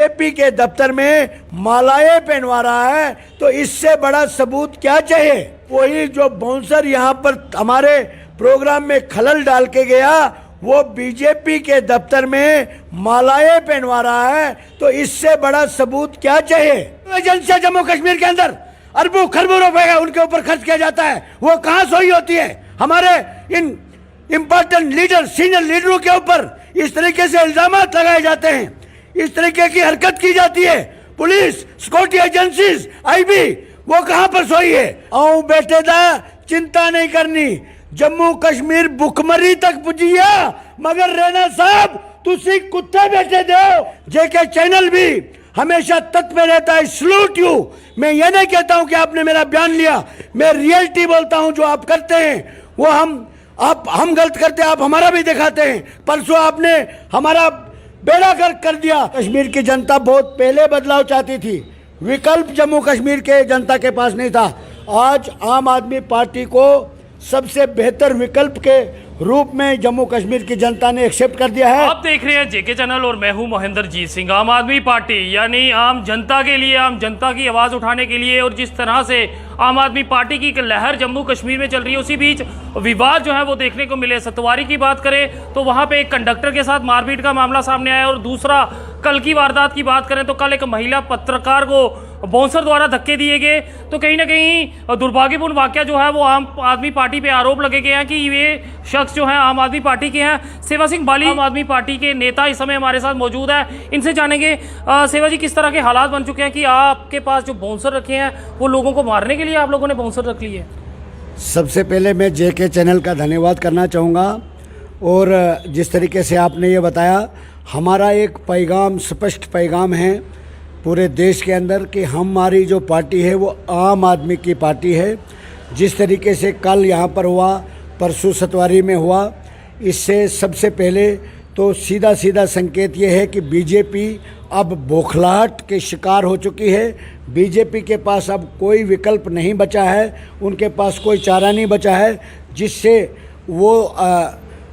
AP के दफ्तर में मालाएं पहनवा रहा है, तो इससे बड़ा सबूत क्या चाहिए। वही जो बाउंसर यहाँ पर हमारे प्रोग्राम में खलल डाल के गया, वो बीजेपी के दफ्तर में मालाएं पहनवा रहा है, तो इससे बड़ा सबूत क्या चाहिए। एजेंसियां जम्मू कश्मीर के अंदर अरबों खरबों रुपए उनके ऊपर खर्च किया जाता है, वो कहाँ सोई होती है। हमारे इन इंपॉर्टेंट लीडर, सीनियर लीडरों के ऊपर इस तरीके से इल्जाम लगाए जाते हैं, इस तरीके की हरकत की जाती है। पुलिस, सिक्योरिटी एजेंसीज, आईबी, वो कहां पर सोई है। आओ बेटे दा चिंता नहीं करनी, जम्मू कश्मीर भुखमरी तक पुजिया, मगर रैना साहब तुसी कुत्ते बैठे दो। जेके चैनल भी हमेशा तत्व में रहता है। Salute you. मैं ये नहीं कहता हूं कि आपने मेरा बयान लिया, मैं रियलिटी बोलता हूं। जो आप करते हैं वो हम गलत करते हैं, आप हमारा भी दिखाते हैं। परसों आपने हमारा बेड़ा गर्क कर दिया। कश्मीर की जनता बहुत पहले बदलाव चाहती थी, विकल्प जम्मू कश्मीर के जनता के पास नहीं था। आज आम आदमी पार्टी को सबसे बेहतर विकल्प के रूप में जम्मू कश्मीर की जनता ने एक्सेप्ट कर दिया है। आप देख रहे हैं जेके चैनल और मैं हूं महेंद्र जीत सिंह। आम आदमी पार्टी यानी आम जनता के लिए, आम जनता की आवाज उठाने के लिए, और जिस तरह से आम आदमी पार्टी की एक लहर जम्मू कश्मीर में चल रही है, उसी बीच विवाद जो है वो देखने को मिले। सतवारी की बात करें तो वहां पे एक कंडक्टर के साथ मारपीट का मामला सामने आया, और दूसरा कल की वारदात की बात करें तो कल एक महिला पत्रकार को बाउंसर द्वारा धक्के दिए गए। तो कहीं ना कहीं दुर्भाग्यपूर्ण वाकया जो है वो आम आदमी पार्टी पे आरोप लगे गए हैं कि ये शख्स जो है आम आदमी पार्टी के हैं। सेवा सिंह बाली आम आदमी पार्टी के नेता इस समय हमारे साथ मौजूद है, इनसे जानेंगे सेवा जी किस तरह के हालात बन चुके हैं कि आपके पास जो बाउंसर रखे हैं वो लोगों को मारने के लिए आप लोगों ने बाउंसर रख लिए। सबसे पहले मैं जेके चैनल का धन्यवाद करना चाहूँगा, और जिस तरीके से आपने ये बताया, हमारा एक पैगाम, स्पष्ट पैगाम है पूरे देश के अंदर कि हमारी जो पार्टी है वो आम आदमी की पार्टी है। जिस तरीके से कल यहाँ पर हुआ, परसों सतवारी में हुआ, इससे सबसे पहले तो सीधा संकेत ये है कि बीजेपी अब बौखलाहट के शिकार हो चुकी है। बीजेपी के पास अब कोई विकल्प नहीं बचा है, उनके पास कोई चारा नहीं बचा है, जिससे वो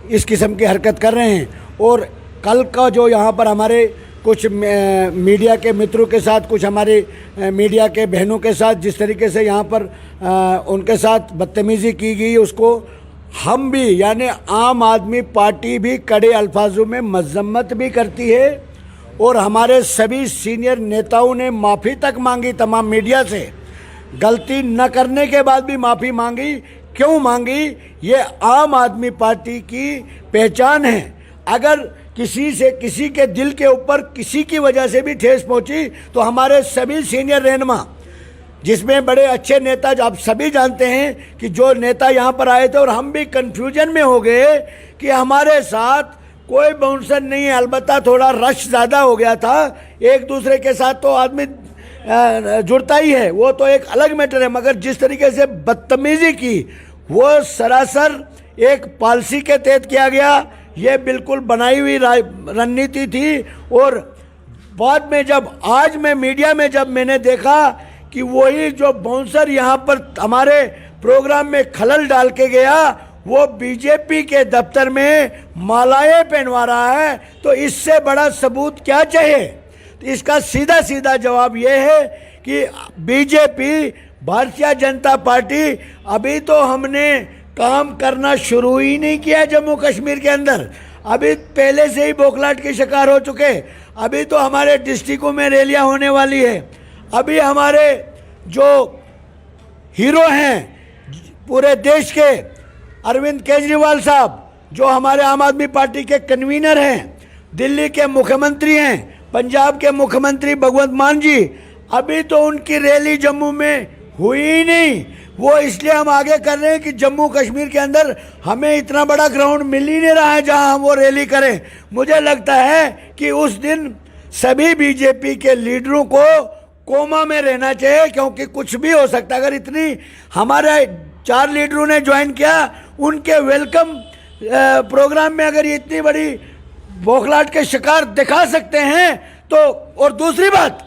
इस किस्म की हरकत कर रहे हैं। और कल का जो यहाँ पर हमारे कुछ मीडिया के मित्रों के साथ, कुछ हमारे मीडिया के बहनों के साथ जिस तरीके से यहाँ पर उनके साथ बदतमीज़ी की गई, उसको हम भी यानी आम आदमी पार्टी भी कड़े अल्फाजों में मजम्मत भी करती है। और हमारे सभी सीनियर नेताओं ने माफ़ी तक मांगी तमाम मीडिया से, गलती न करने के बाद भी माफ़ी मांगी। क्यों मांगी? ये आम आदमी पार्टी की पहचान है। अगर किसी से, किसी के दिल के ऊपर किसी की वजह से भी ठेस पहुंची तो हमारे सभी सीनियर रहनुमा, जिसमें बड़े अच्छे नेता, आप सभी जानते हैं कि जो नेता यहाँ पर आए थे, और हम भी कंफ्यूजन में हो गए कि हमारे साथ कोई बाउंसर नहीं है। अलबत्ता थोड़ा रश ज़्यादा हो गया था, एक दूसरे के साथ तो आदमी जुड़ता ही है, वो तो एक अलग मैटर है। मगर जिस तरीके से बदतमीजी की, वो सरासर एक पॉलिसी के तहत किया गया। ये बिल्कुल बनाई हुई रणनीति थी। और बाद में जब आज मैं मीडिया में जब मैंने देखा कि वही जो बाउंसर यहाँ पर हमारे प्रोग्राम में खलल डाल के गया, वो बीजेपी के दफ्तर में मालाएं पहनवा रहा है, तो इससे बड़ा सबूत क्या चाहिए। तो इसका सीधा जवाब ये है कि बीजेपी, भारतीय जनता पार्टी, अभी तो हमने काम करना शुरू ही नहीं किया जम्मू कश्मीर के अंदर, अभी पहले से ही बौखलाहट के शिकार हो चुके। अभी तो हमारे डिस्ट्रिक्टों में रैलियां होने वाली है। अभी हमारे जो हीरो हैं पूरे देश के, अरविंद केजरीवाल साहब, जो हमारे आम आदमी पार्टी के कन्वीनर हैं, दिल्ली के मुख्यमंत्री हैं, पंजाब के मुख्यमंत्री भगवंत मान जी, अभी तो उनकी रैली जम्मू में हुई ही नहीं। वो इसलिए हम आगे कर रहे हैं कि जम्मू कश्मीर के अंदर हमें इतना बड़ा ग्राउंड मिल ही नहीं रहा है जहां हम वो रैली करें। मुझे लगता है कि उस दिन सभी बीजेपी के लीडरों को कोमा में रहना चाहिए, क्योंकि कुछ भी हो सकता है। अगर इतनी हमारे 4 लीडरों ने ज्वाइन किया, उनके वेलकम प्रोग्राम में अगर ये इतनी बड़ी बौखलाहट के शिकार दिखा सकते हैं तो। और दूसरी बात,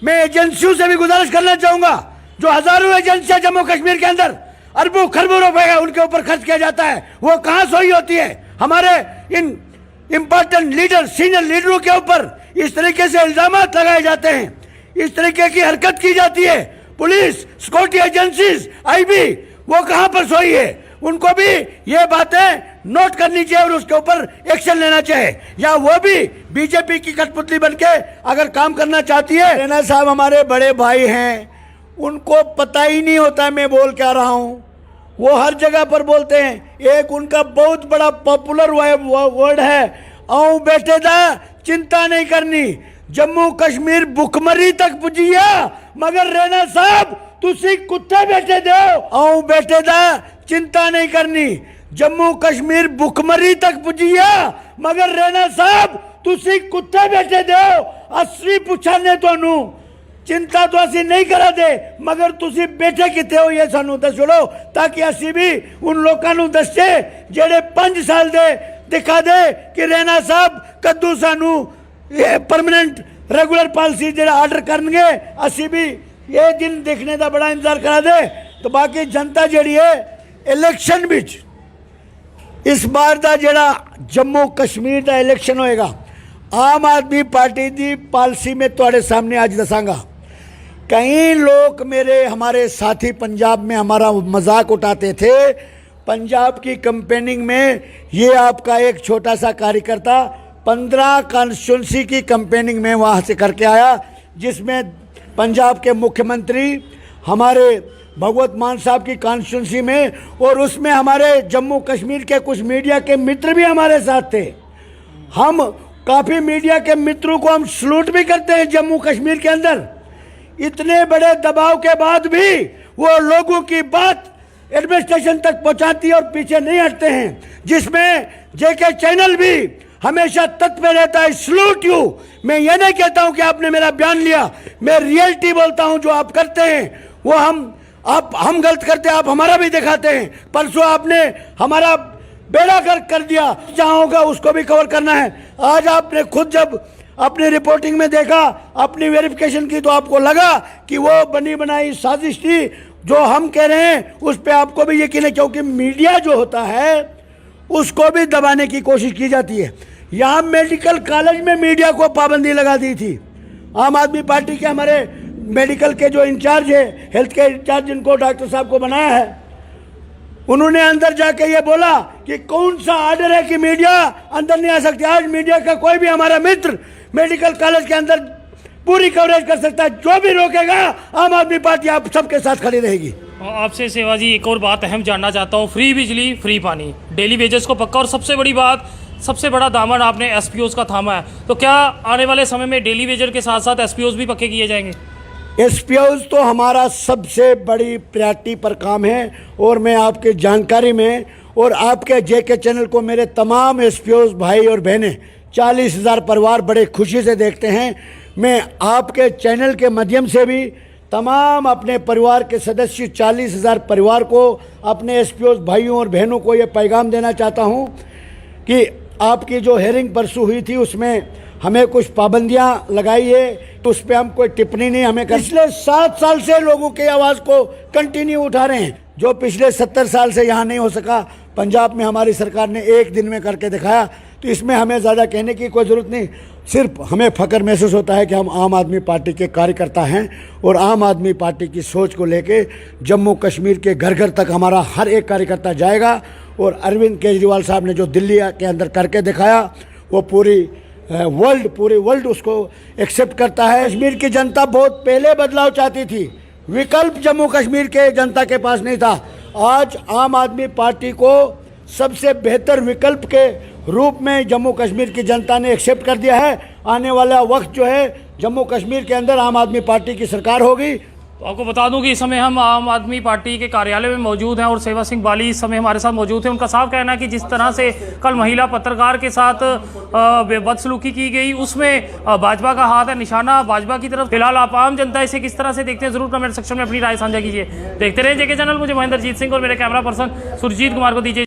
मैं एजेंसियों से भी गुजारिश करना चाहूँगा, जो हजारों एजेंसियां जम्मू कश्मीर के अंदर अरबों खरबों रुपए उनके ऊपर खर्च किया जाता है, वो कहाँ सोई होती है। हमारे इन इंपॉर्टेंट लीडर, सीनियर लीडरों के ऊपर इस तरीके से इल्जामात लगाए जाते हैं, इस तरीके की हरकत की जाती है, पुलिस, सिक्योरिटी एजेंसीज, आईबी, वो कहां पर सोई है? उनको भी ये बातें नोट करनी चाहिए और उसके ऊपर एक्शन लेना चाहिए, या वो भी बीजेपी की कठपुतली बनके अगर काम करना चाहती है। रैना साहब हमारे बड़े भाई हैं, उनको पता ही नहीं होता मैं बोल क्या रहा हूं, वो हर जगह पर बोलते हैं। एक उनका बहुत बड़ा पॉपुलर वर्ड है, आऊं बेटे दा चिंता नहीं करनी, जम्मू कश्मीर भुखमरी तक पुजिया मगर रैना साहब तुसी कुत्ते बैठे दो, आऊं बेटे दा चिंता नहीं करनी, जम्मू कश्मीर भुखमरी तक पुजिया मगर रैना साहब तुसी कुत्ते बैठे दो, असली पुछा ने तोनू चिंता तो असी नहीं करा दे मगर तुसी बैठे किथे हो, ये सानू दस छोड़ो, ताकि असी भी उन लोगों नू दसे जेड़े 5 साल दे दिखा दे कि रैना साहब कद्दू सानू ये परमानेंट रेगुलर पॉलिसी जेड़ा आर्डर करनगे, असी भी ये दिन देखने का बड़ा इंतजार करा दे। तो बाकी जनता जेड़ी है इलेक्शन बिच इस बार का जेड़ा जम्मू कश्मीर का इलेक्शन होएगा, आम आदमी पार्टी की पॉलिसी में तुहाडे सामने आज दसांगा। कई लोग मेरे हमारे साथी पंजाब में हमारा मजाक उठाते थे, पंजाब की कैंपेनिंग में ये आपका एक छोटा सा कार्यकर्ता 15 कॉन्स्टिट्यूंसी की कैंपेनिंग में वहाँ से करके आया, जिसमें पंजाब के मुख्यमंत्री हमारे भगवत मान साहब की कॉन्स्टिट्यूंसी में, और उसमें हमारे जम्मू कश्मीर के कुछ मीडिया के मित्र भी हमारे साथ थे। हम काफ़ी मीडिया के मित्रों को हम सलूट भी करते हैं। जम्मू कश्मीर के अंदर इतने बड़े दबाव के बाद भी वो लोगों की बात एडमिनिस्ट्रेशन तक पहुंचाती है और पीछे नहीं हटते हैं, जिसमें जेके चैनल भी हमेशा तत्पर रहता है। Salute you. मैं ये नहीं कहता हूं कि आपने मेरा बयान लिया, मैं रियलिटी बोलता हूं। जो आप करते हैं वो हम गलत करते हैं, आप हमारा भी दिखाते हैं। परसों आपने हमारा बेड़ा गर्क कर दिया, जहां होगा उसको भी कवर करना है। आज आपने खुद जब अपनी रिपोर्टिंग में देखा, अपनी वेरिफिकेशन की, तो आपको लगा कि वो बनी बनाई साजिश थी। जो हम कह रहे हैं उस पर आपको भी यकीन है, क्योंकि मीडिया जो होता है उसको भी दबाने की कोशिश की जाती है। यहाँ मेडिकल कॉलेज में मीडिया को पाबंदी लगा दी थी। आम आदमी पार्टी के हमारे मेडिकल के जो इंचार्ज है, हेल्थ के इंचार्ज, जिनको डॉक्टर साहब को बनाया है, उन्होंने अंदर जाके ये बोला कि कौन सा ऑर्डर है कि मीडिया अंदर नहीं आ सकती। आज मीडिया का कोई भी हमारा मित्र मेडिकल कॉलेज के अंदर पूरी कवरेज कर सकता है। जो भी रोकेगा, आम आदमी पार्टी आप सबके साथ खड़ी रहेगी। आपसे सेवा जी एक और बात अहम जानना चाहता हूँ, फ्री बिजली फ्री पानी डेली वेजेस को पक्का, और सबसे बड़ी बात, सबसे बड़ा दामन आपने एसपीओज का थामा है, तो क्या आने वाले समय में डेली वेजर के साथ साथ एसपीओज भी पक्के किए जाएंगे? एसपीओज तो हमारा सबसे बड़ी प्रायोरिटी पर काम है, और मैं आपकी जानकारी में और आपके जेके चैनल को मेरे तमाम एसपीओज भाई और बहनें 40,000 परिवार बड़े खुशी से देखते हैं। मैं आपके चैनल के माध्यम से भी तमाम अपने परिवार के सदस्य 40,000 परिवार को, अपने एसपीओज भाइयों और बहनों को ये पैगाम देना चाहता हूँ कि आपकी जो हेयरिंग परसों हुई थी उसमें हमें कुछ पाबंदियां लगाई है, तो उस पर हम कोई टिप्पणी नहीं हमें कर। पिछले 7 साल से लोगों की आवाज़ को कंटिन्यू उठा रहे हैं, जो पिछले 70 साल से यहाँ नहीं हो सका, पंजाब में हमारी सरकार ने एक दिन में करके दिखाया। तो इसमें हमें ज़्यादा कहने की कोई ज़रूरत नहीं, सिर्फ हमें फ़ख्र महसूस होता है कि हम आम आदमी पार्टी के कार्यकर्ता हैं, और आम आदमी पार्टी की सोच को लेके जम्मू कश्मीर के घर घर तक हमारा हर एक कार्यकर्ता जाएगा। और अरविंद केजरीवाल साहब ने जो दिल्ली के अंदर करके दिखाया, वो पूरे वर्ल्ड उसको एक्सेप्ट करता है। कश्मीर की जनता बहुत पहले बदलाव चाहती थी, विकल्प जम्मू कश्मीर के जनता के पास नहीं था। आज आम आदमी पार्टी को सबसे बेहतर विकल्प के रूप में जम्मू कश्मीर की जनता ने एक्सेप्ट कर दिया है। आने वाला वक्त जो है, जम्मू कश्मीर के अंदर आम आदमी पार्टी की सरकार होगी। तो आपको बता दूं कि इस समय हम आम आदमी पार्टी के कार्यालय में मौजूद हैं, और सेवा सिंह बाली इस समय हमारे साथ मौजूद हैं। उनका साफ कहना है कि जिस तरह से कल महिला पत्रकार के साथ बदसलूकी की गई, उसमें भाजपा का हाथ है, निशाना भाजपा की तरफ। फिलहाल आप आम जनता इसे किस तरह से देखते हैं, जरूर कमेंट सेक्शन में अपनी राय साझा कीजिए। देखते रहे जेके चैनल। मुझे महेंद्र जीत सिंह और मेरे कैमरा पर्सन सुरजीत कुमार को दीजिए।